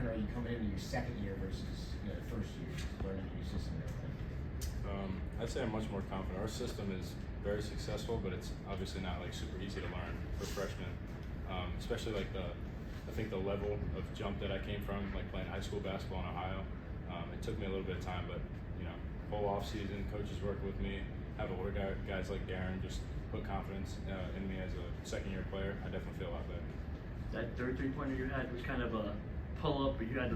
confident are you coming into your second year versus the first year, learning the new system and everything? I'd say I'm much more confident. Our system is very successful, but it's obviously not like super easy to learn for freshmen. Especially like I think the level of jump that I came from, like playing high school basketball in Ohio. It took me a little bit of time, but whole off season, coaches working with me, have older guys like Darin just put confidence in me as a second year player. I definitely feel a lot better. That third 3-pointer you had was kind of a pull up, but you had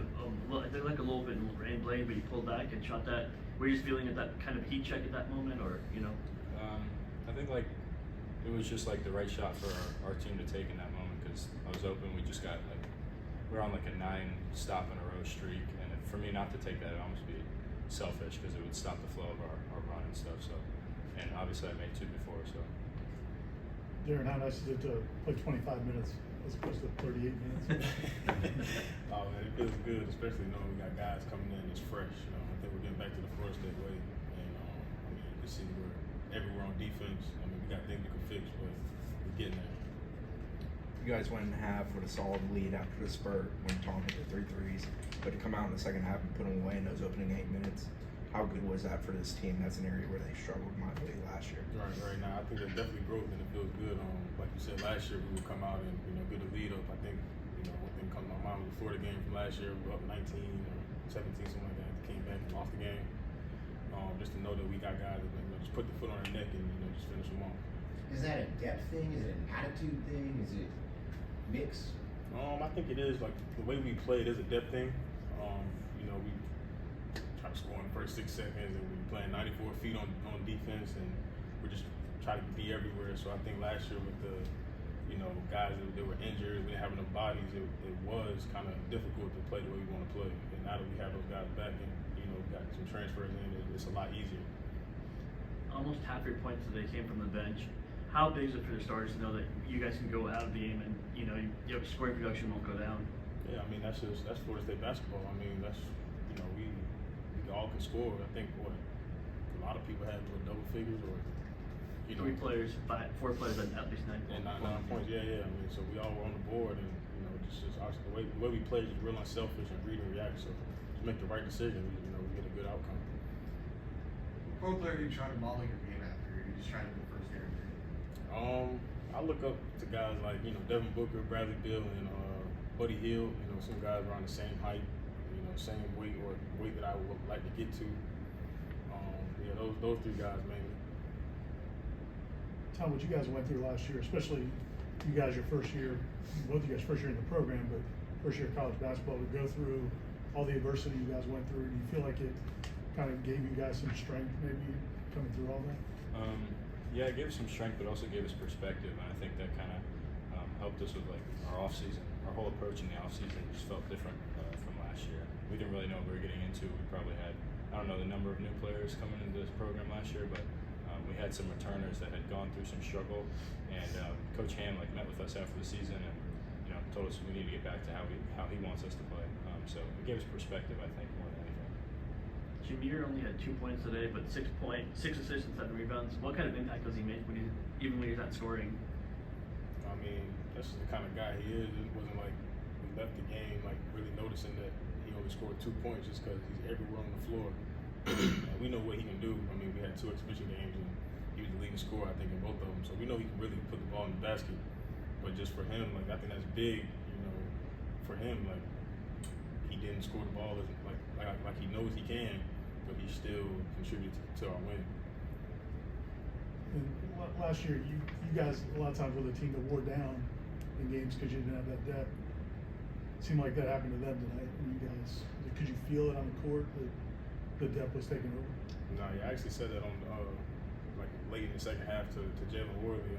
like a little bit in rain blade, but you pulled back and shot that. Were you just feeling at that kind of heat check at that moment, or I think like it was just like the right shot for our team to take in that moment because I was open. We just got we're on like a 9-stop in a row streak, and for me not to take that, it'd almost be selfish because it would stop the flow of our run and stuff. So, and obviously I made 2 before. So, Darin, how nice is it to play 25 minutes as opposed to 38 minutes? Oh man, it feels good, especially knowing we got guys coming in that's fresh. I think we're getting back to the Florida State way, and you can see we're everywhere on defense. We got things we can fix, but we're getting there. You guys went in half with a solid lead after the spurt when Tom hit the 3 threes, but to come out in the second half and put them away in those opening 8 minutes, how good was that for this team? That's an area where they struggled mightily last year. Right now, I think there's definitely growth and it feels good. Like you said, last year we would come out and get a lead up. I think one thing comes to my mind was the Florida game from last year. We were up 19 or 17, something like that. Came back and lost the game. Just to know that we got guys that just put the foot on their neck and just finish them off. Is that a depth thing? Is it an attitude thing? Is it mix? I think it is. Like the way we play, it is a depth thing. We try to score in the first 6 seconds, and we're playing 94 feet on defense, and we're just trying to be everywhere. So I think last year with the guys that were injured, we didn't have enough bodies. It was kind of difficult to play the way we want to play. And now that we have those guys back, and we got some transfers in, it's a lot easier. almost half your points today came from the bench? How big is it for the starters to know that you guys can go out of the game and your scoring production won't go down? Yeah, that's Florida State basketball. That's we all can score. I think a lot of people have double figures or 4 players at least 9 points. And 9 points. Yeah. So we all were on the board, and just obviously the way we play is real unselfish and read and react. So to make the right decision, we get a good outcome. What player are you trying to model your game after? You're just trying to be the first Darin Green? I look up to guys like Devin Booker, Bradley Beal, and Buddy Hield. Some guys around the same height, same weight or weight that I would like to get to. Those 3 guys mainly. Tom, what you guys went through last year, especially you guys your first year, both of you guys first year in the program, but first year of college basketball, to go through all the adversity you guys went through, do you feel like it kind of gave you guys some strength maybe coming through all that? Yeah, it gave us some strength, but also gave us perspective, and I think that kind of helped us with our off season. Our whole approach in the off season just felt different from last year. We didn't really know what we were getting into. We probably had, I don't know the number of new players coming into this program last year, but we had some returners that had gone through some struggle, and Coach Ham met with us after the season and told us we need to get back to how he wants us to play. So it gave us perspective, I think, more than anything. Jameer only had 2 points today, but 6 assists and 7 rebounds. What kind of impact does he make even when he's not scoring? That's the kind of guy he is. It wasn't like we left the game really noticing that he only scored 2 points just because he's everywhere on the floor. And we know what he can do. We had 2 exhibition games, and he was the leading scorer, I think, in both of them. So we know he can really put the ball in the basket. But just for him, I think that's big. For him, he didn't score the ball like he knows he can, but he still contributed to our win. And last year, you guys a lot of times were the team that wore down in games because you didn't have that depth. It seemed like that happened to them tonight. And you guys, could you feel it on the court that the depth was taking over? No, I actually said that on late in the second half to Jalen Worley.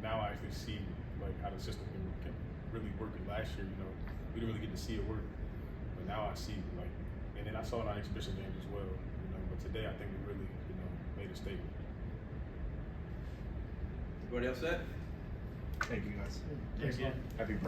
Now I actually see how the system can really work. It last year, we didn't really get to see it work, but now I see and then I saw it on exhibition games as well. But today I think we really made a statement. Everybody else set? Thank you guys. Thanks, Thanks, man. man. Happy birthday.